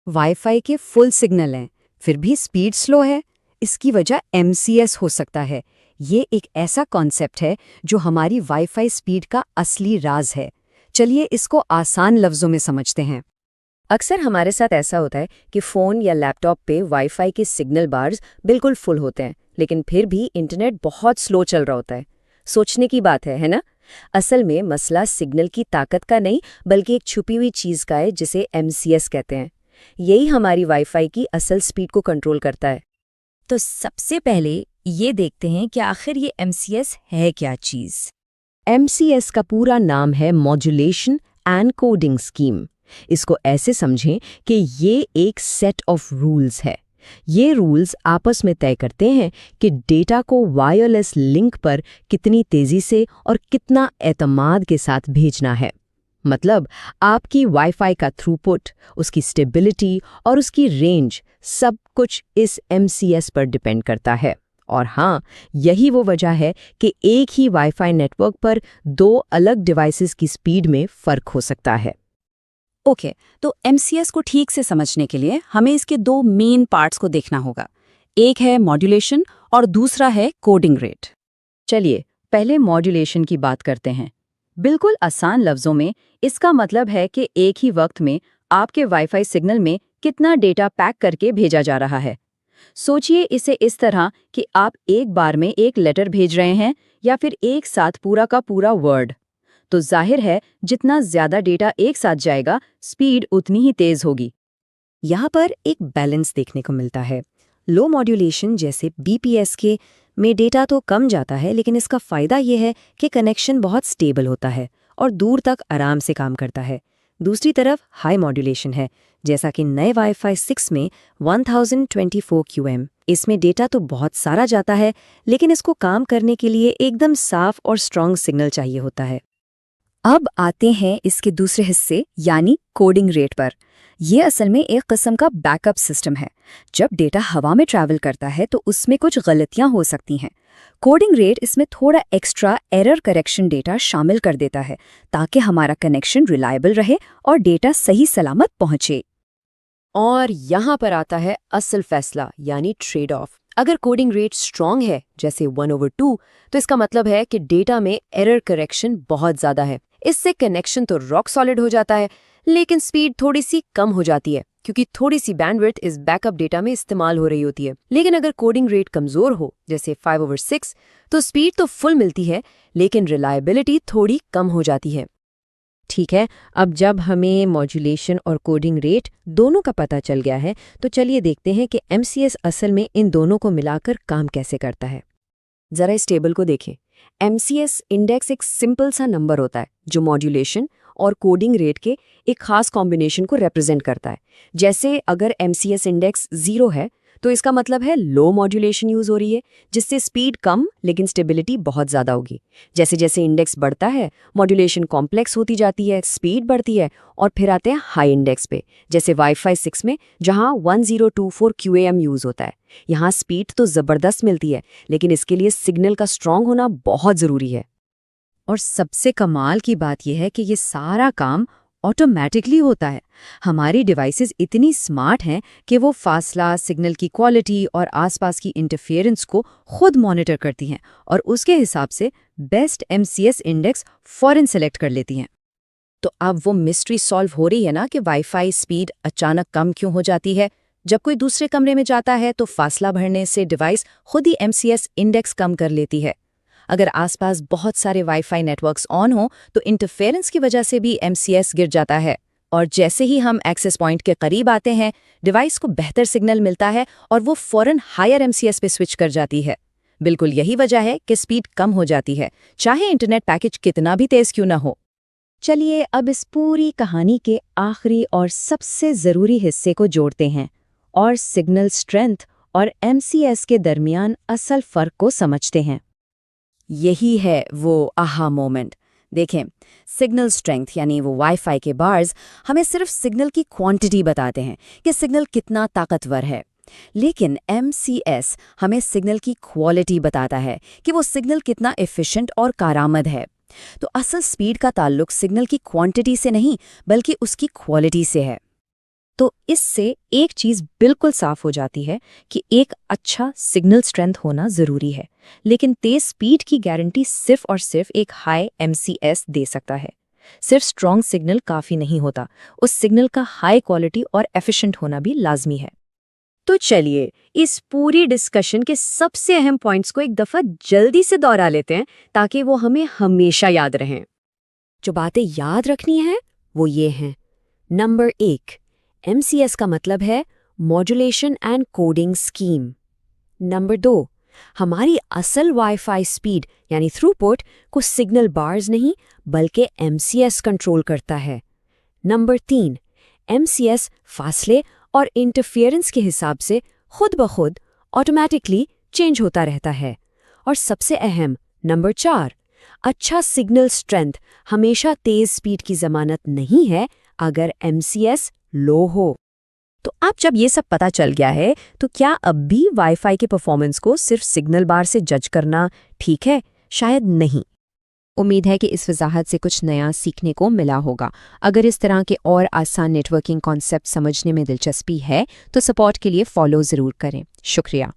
Wifi के full signal हैं, फिर भी स्पीड स्लो है। इसकी वजह MCS हो सकता है। ये एक ऐसा कॉन्सेप्ट है जो हमारी वाईफाई स्पीड का असली राज है। चलिए इसको आसान लफ्ज़ों में समझते हैं। अक्सर हमारे साथ ऐसा होता है कि फ़ोन या लैपटॉप पे वाईफाई के सिग्नल बार्स बिल्कुल फुल होते हैं, लेकिन फिर भी इंटरनेट बहुत स्लो चल रहा होता है। सोचने की बात है ना? असल में मसला सिग्नल की ताकत का नहीं, बल्कि एक छुपी हुई चीज़ का है जिसे MCS कहते हैं। यही हमारी वाईफाई की असल स्पीड को कंट्रोल करता है। तो सबसे पहले ये देखते हैं कि आखिर ये MCS है क्या चीज़। MCS का पूरा नाम है मॉड्यूलेशन एंड कोडिंग स्कीम। इसको ऐसे समझें कि ये एक सेट ऑफ रूल्स है। ये रूल्स आपस में तय करते हैं कि डेटा को वायरलेस लिंक पर कितनी तेज़ी से और कितना एतमाद के साथ भेजना है। मतलब आपकी वाईफाई का थ्रूपुट, उसकी स्टेबिलिटी और उसकी रेंज, सब कुछ इस MCS पर डिपेंड करता है। और हाँ, यही वो वजह है कि एक ही वाईफाई नेटवर्क पर दो अलग डिवाइसेस की स्पीड में फ़र्क हो सकता है। ओके, तो MCS को ठीक से समझने के लिए हमें इसके दो मेन पार्ट्स को देखना होगा। एक है मॉड्यूलेशन और दूसरा है कोडिंग रेट। चलिए पहले मॉड्यूलेशन की बात करते हैं। बिल्कुल आसान लफ्ज़ों में इसका मतलब है कि एक ही वक्त में आपके वाईफाई सिग्नल में कितना डेटा पैक करके भेजा जा रहा है। सोचिए इसे इस तरह कि आप एक बार में एक लेटर भेज रहे हैं या फिर एक साथ पूरा का पूरा वर्ड। तो जाहिर है जितना ज़्यादा डेटा एक साथ जाएगा, स्पीड उतनी ही तेज़ होगी। यहाँ पर एक बैलेंस देखने को मिलता है। लो मॉड्यूलेशन जैसे BPS के में डेटा तो कम जाता है, लेकिन इसका फ़ायदा ये है कि कनेक्शन बहुत स्टेबल होता है और दूर तक आराम से काम करता है। दूसरी तरफ हाई मॉड्यूलेशन है, जैसा कि नए वाईफाई 6 में 1024 QM। इसमें डेटा तो बहुत सारा जाता है, लेकिन इसको काम करने के लिए एकदम साफ और स्ट्रॉन्ग सिग्नल चाहिए होता है। अब आते हैं इसके दूसरे हिस्से यानी कोडिंग रेट पर। ये असल में एक किस्म का बैकअप सिस्टम है। जब डेटा हवा में ट्रैवल करता है तो उसमें कुछ गलतियां हो सकती हैं। कोडिंग रेट इसमें थोड़ा एक्स्ट्रा एरर करेक्शन डेटा शामिल कर देता है ताकि हमारा कनेक्शन रिलायबल रहे और डेटा सही सलामत पहुंचे। और यहाँ पर आता है असल फैसला यानी ट्रेड ऑफ। अगर कोडिंग रेट स्ट्रॉन्ग है जैसे 1/2, तो इसका मतलब है कि डेटा में एरर करेक्शन बहुत ज़्यादा है। इससे कनेक्शन तो रॉक सॉलिड हो जाता है, लेकिन स्पीड थोड़ी सी कम हो जाती है क्योंकि थोड़ी सी बैंडविड्थ इस बैकअप डेटा में इस्तेमाल हो रही होती है। लेकिन अगर कोडिंग रेट कमज़ोर हो जैसे 5/6, तो स्पीड तो फुल मिलती है, लेकिन रिलायबिलिटी थोड़ी कम हो जाती है। ठीक है, अब जब हमें मॉड्यूलेशन और कोडिंग रेट दोनों का पता चल गया है, तो चलिए देखते हैं कि MCS असल में इन दोनों को मिलाकर काम कैसे करता है। ज़रा इस टेबल को देखें। MCS इंडेक्स एक सिंपल सा नंबर होता है जो मॉड्यूलेशन और कोडिंग रेट के एक खास कॉम्बिनेशन को रिप्रेजेंट करता है। जैसे अगर MCS इंडेक्स 0 है तो इसका मतलब है लो मॉड्यूलेशन यूज़ हो रही है, जिससे स्पीड कम लेकिन स्टेबिलिटी बहुत ज़्यादा होगी। जैसे जैसे इंडेक्स बढ़ता है, मॉड्यूलेशन कॉम्प्लेक्स होती जाती है, स्पीड बढ़ती है, और फिर आते हैं हाई इंडेक्स पे, जैसे वाईफाई 6 में जहाँ 1024 QAM यूज़ होता है। यहाँ स्पीड तो ज़बरदस्त मिलती है, लेकिन इसके लिए सिग्नल का स्ट्रॉन्ग होना बहुत ज़रूरी है। और सबसे कमाल की बात यह है कि ये सारा काम ऑटोमेटिकली होता है। हमारी डिवाइसेस इतनी स्मार्ट हैं कि वो फासला, सिग्नल की क्वालिटी और आसपास की इंटरफेरेंस को खुद मॉनिटर करती हैं और उसके हिसाब से बेस्ट MCS इंडेक्स फौरन सेलेक्ट कर लेती हैं। तो अब वो मिस्ट्री सॉल्व हो रही है ना कि वाईफाई स्पीड अचानक कम क्यों हो जाती है। जब कोई दूसरे कमरे में जाता है तो फासला बढ़ने से डिवाइस खुद ही MCS इंडेक्स कम कर लेती है। अगर आसपास बहुत सारे वाईफाई नेटवर्क्स ऑन हो तो इंटरफेरेंस की वजह से भी MCS गिर जाता है, और जैसे ही हम एक्सेस पॉइंट के करीब आते हैं, डिवाइस को बेहतर सिग्नल मिलता है और वो फौरन हायर MCS पे स्विच कर जाती है। बिल्कुल यही वजह है कि स्पीड कम हो जाती है, चाहे इंटरनेट पैकेज कितना भी तेज क्यों ना हो। चलिए अब इस पूरी कहानी के आखिरी और सबसे ज़रूरी हिस्से को जोड़ते हैं और सिग्नल स्ट्रेंथ और MCS के दरमियान असल फ़र्क को समझते हैं। यही है वो आहा मोमेंट। देखें, सिग्नल स्ट्रेंथ यानी वो वाईफाई के बार्स हमें सिर्फ सिग्नल की क्वांटिटी बताते हैं कि सिग्नल कितना ताकतवर है, लेकिन MCS हमें सिग्नल की क्वालिटी बताता है कि वो सिग्नल कितना एफिशिएंट और कारआमद है। तो असल स्पीड का ताल्लुक सिग्नल की क्वांटिटी से नहीं बल्कि उसकी क्वालिटी से है। तो इससे एक चीज़ बिल्कुल साफ हो जाती है कि एक अच्छा सिग्नल स्ट्रेंथ होना ज़रूरी है, लेकिन तेज़ स्पीड की गारंटी सिर्फ और सिर्फ एक हाई MCS दे सकता है। सिर्फ स्ट्रॉन्ग सिग्नल काफ़ी नहीं होता, उस सिग्नल का हाई क्वालिटी और एफिशिएंट होना भी लाजमी है। तो चलिए इस पूरी डिस्कशन के सबसे अहम पॉइंट्स को एक दफ़ा जल्दी से दोहरा लेते हैं ताकि वो हमें हमेशा याद रहें। जो बातें याद रखनी है वो ये हैं। नंबर 1, MCS का मतलब है modulation and coding scheme. Number 2, हमारी असल वाईफाई स्पीड यानी थ्रूपुट को सिग्नल बार्स नहीं बल्कि MCS कंट्रोल करता है। नंबर 3, MCS फासले और इंटरफेरेंस के हिसाब से खुद ब खुद ऑटोमेटिकली चेंज होता रहता है। और सबसे अहम नंबर 4, अच्छा सिग्नल स्ट्रेंथ हमेशा तेज स्पीड की जमानत नहीं है अगर MCS लो हो। तो अब जब ये सब पता चल गया है, तो क्या अब भी वाईफाई के परफॉर्मेंस को सिर्फ सिग्नल बार से जज करना ठीक है? शायद नहीं। उम्मीद है कि इस वजाहत से कुछ नया सीखने को मिला होगा। अगर इस तरह के और आसान नेटवर्किंग कॉन्सेप्ट समझने में दिलचस्पी है तो सपोर्ट के लिए फॉलो ज़रूर करें। शुक्रिया।